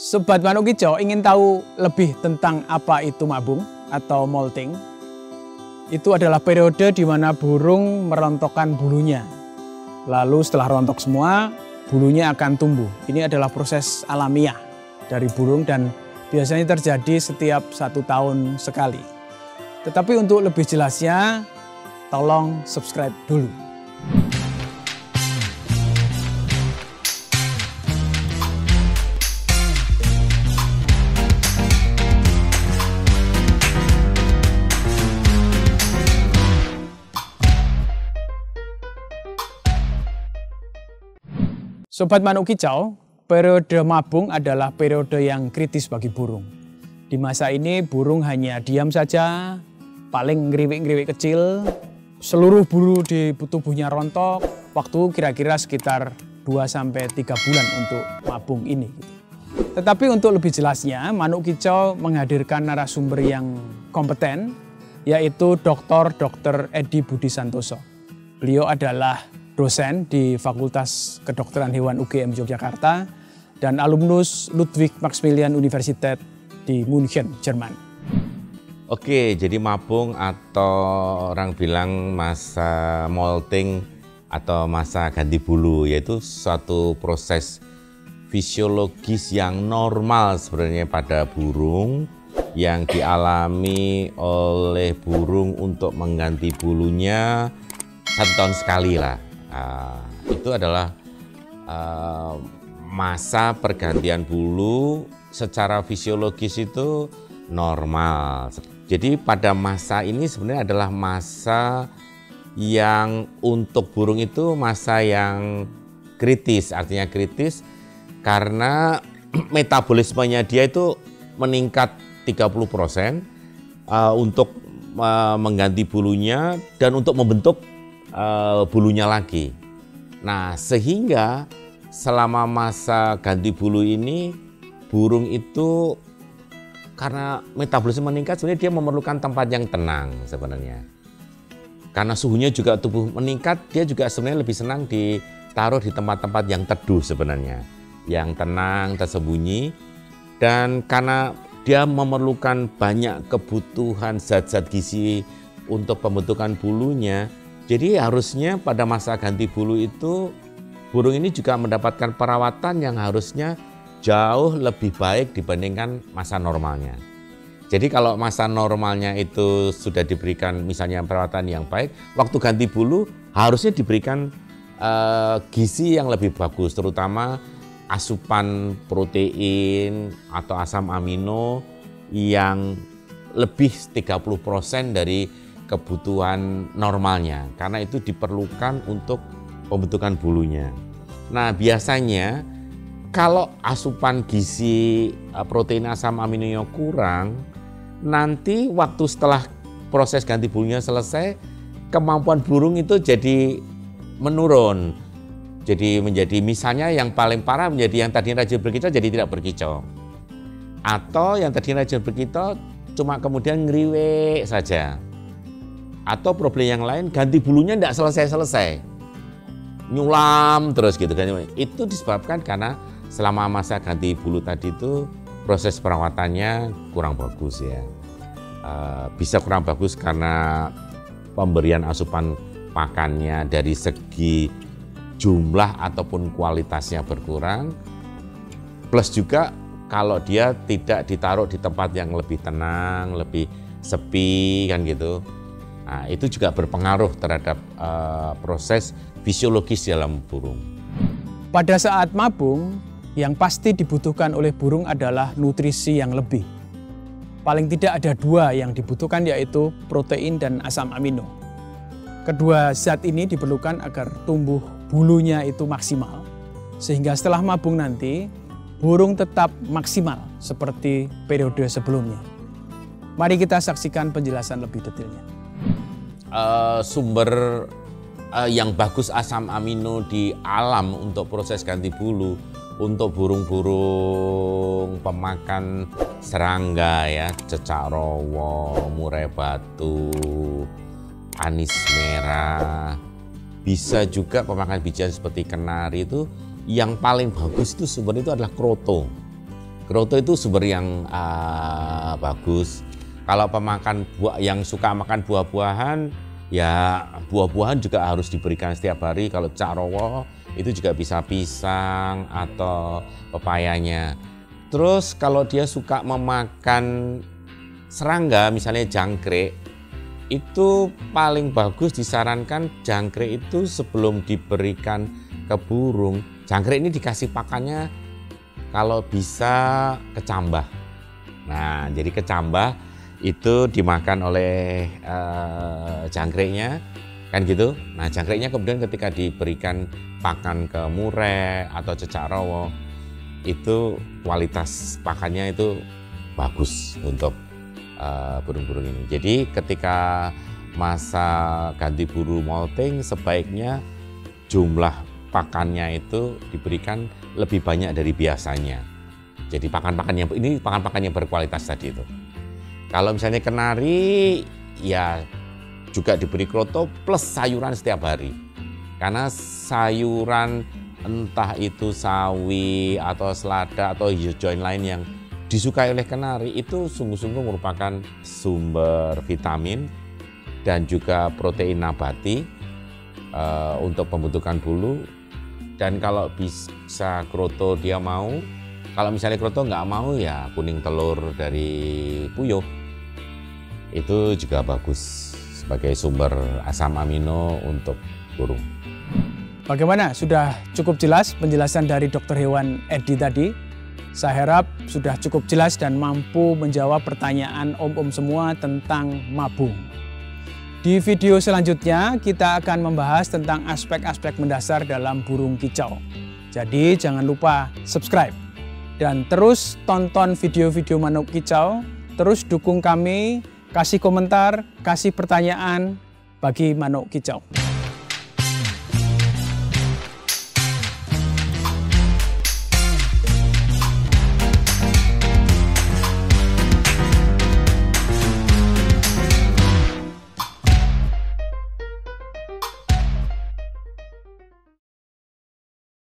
Sobat Manuk Kicau ingin tahu lebih tentang apa itu mabung atau molting? Itu adalah periode di mana burung merontokkan bulunya. Lalu setelah rontok semua, bulunya akan tumbuh. Ini adalah proses alamiah dari burung dan biasanya terjadi setiap 1 tahun sekali. Tetapi untuk lebih jelasnya, tolong subscribe dulu. Sobat Manuk Kicau, periode mabung adalah periode yang kritis bagi burung. Di masa ini burung hanya diam saja, paling ngeriwik-ngeriwik kecil, seluruh bulu di tubuhnya rontok, waktu kira-kira sekitar 2-3 bulan untuk mabung ini. Tetapi untuk lebih jelasnya, Manuk Kicau menghadirkan narasumber yang kompeten, yaitu Dr. Edi Budi Santoso. Beliau adalah dosen di Fakultas Kedokteran Hewan UGM Yogyakarta dan alumnus Ludwig Maximilian Universität di München, Jerman. Oke, jadi mabung atau orang bilang masa molting atau masa ganti bulu, yaitu suatu proses fisiologis yang normal sebenarnya pada burung yang dialami oleh burung untuk mengganti bulunya 1 tahun sekali lah. Itu adalah masa pergantian bulu secara fisiologis itu normal. Jadi pada masa ini sebenarnya adalah masa yang untuk burung itu masa yang kritis. Artinya kritis karena metabolismenya dia itu meningkat 30% untuk mengganti bulunya dan untuk membentuk bulunya lagi. Nah, sehingga selama masa ganti bulu ini burung itu karena metabolisme meningkat sebenarnya dia memerlukan tempat yang tenang sebenarnya. Karena suhunya juga tubuh meningkat, dia juga sebenarnya lebih senang ditaruh di tempat-tempat yang teduh sebenarnya, yang tenang, tersembunyi. Dan karena dia memerlukan banyak kebutuhan zat-zat gizi untuk pembentukan bulunya, jadi harusnya pada masa ganti bulu itu burung ini juga mendapatkan perawatan yang harusnya jauh lebih baik dibandingkan masa normalnya. Jadi kalau masa normalnya itu sudah diberikan misalnya perawatan yang baik, waktu ganti bulu harusnya diberikan gizi yang lebih bagus, terutama asupan protein atau asam amino yang lebih 30% dari kebutuhan normalnya, karena itu diperlukan untuk pembentukan bulunya. Nah, biasanya kalau asupan gizi protein asam aminonya kurang, nanti waktu setelah proses ganti bulunya selesai, kemampuan burung itu jadi menurun. Jadi menjadi misalnya yang paling parah menjadi yang tadinya rajin berkicau jadi tidak berkicau. Atau yang tadinya rajin berkicau cuma kemudian ngeriwek saja. Atau problem yang lain, ganti bulunya tidak selesai-selesai, nyulam terus gitu kan. Itu disebabkan karena selama masa ganti bulu tadi itu proses perawatannya kurang bagus ya. Bisa kurang bagus karena pemberian asupan pakannya dari segi jumlah ataupun kualitasnya berkurang. Plus juga kalau dia tidak ditaruh di tempat yang lebih tenang, lebih sepi kan gitu. Nah, itu juga berpengaruh terhadap proses fisiologis dalam burung. Pada saat mabung, yang pasti dibutuhkan oleh burung adalah nutrisi yang lebih. Paling tidak ada 2 yang dibutuhkan, yaitu protein dan asam amino. Kedua zat ini diperlukan agar tumbuh bulunya itu maksimal. Sehingga setelah mabung nanti, burung tetap maksimal seperti periode sebelumnya. Mari kita saksikan penjelasan lebih detailnya. Sumber yang bagus asam amino di alam untuk proses ganti bulu untuk burung-burung pemakan serangga ya, cecak rowo, murai batu, anis merah, bisa juga pemakan bijian seperti kenari itu yang paling bagus itu sumbernya itu adalah kroto. kroto itu sumber yang bagus. Kalau pemakan buah yang suka makan buah-buahan, ya buah-buahan juga harus diberikan setiap hari. Kalau Cak Rowo itu juga bisa pisang atau pepayanya. Terus kalau dia suka memakan serangga, misalnya jangkrik, itu paling bagus disarankan jangkrik itu sebelum diberikan ke burung. Jangkrik ini dikasih pakannya kalau bisa kecambah. Nah, jadi kecambah itu dimakan oleh jangkriknya, kan gitu. Nah, jangkriknya kemudian ketika diberikan pakan ke murai atau Cak Rowo, itu kualitas pakannya itu bagus untuk burung-burung ini. Jadi ketika masa ganti buru molting, sebaiknya jumlah pakannya itu diberikan lebih banyak dari biasanya. Jadi pakan-pakan yang berkualitas tadi itu. Kalau misalnya kenari, ya juga diberi kroto plus sayuran setiap hari. Karena sayuran entah itu sawi atau selada atau hijauan lain yang disukai oleh kenari itu sungguh-sungguh merupakan sumber vitamin dan juga protein nabati untuk pembentukan bulu. Dan kalau bisa kroto dia mau, kalau misalnya kroto nggak mau ya kuning telur dari puyuh. Itu juga bagus sebagai sumber asam amino untuk burung. Bagaimana? Sudah cukup jelas penjelasan dari Dokter Hewan Edi tadi? Saya harap sudah cukup jelas dan mampu menjawab pertanyaan om-om semua tentang mabung. Di video selanjutnya kita akan membahas tentang aspek-aspek mendasar dalam burung kicau. Jadi jangan lupa subscribe dan terus tonton video-video manuk kicau, terus dukung kami, kasih komentar, kasih pertanyaan bagi manuk kicau.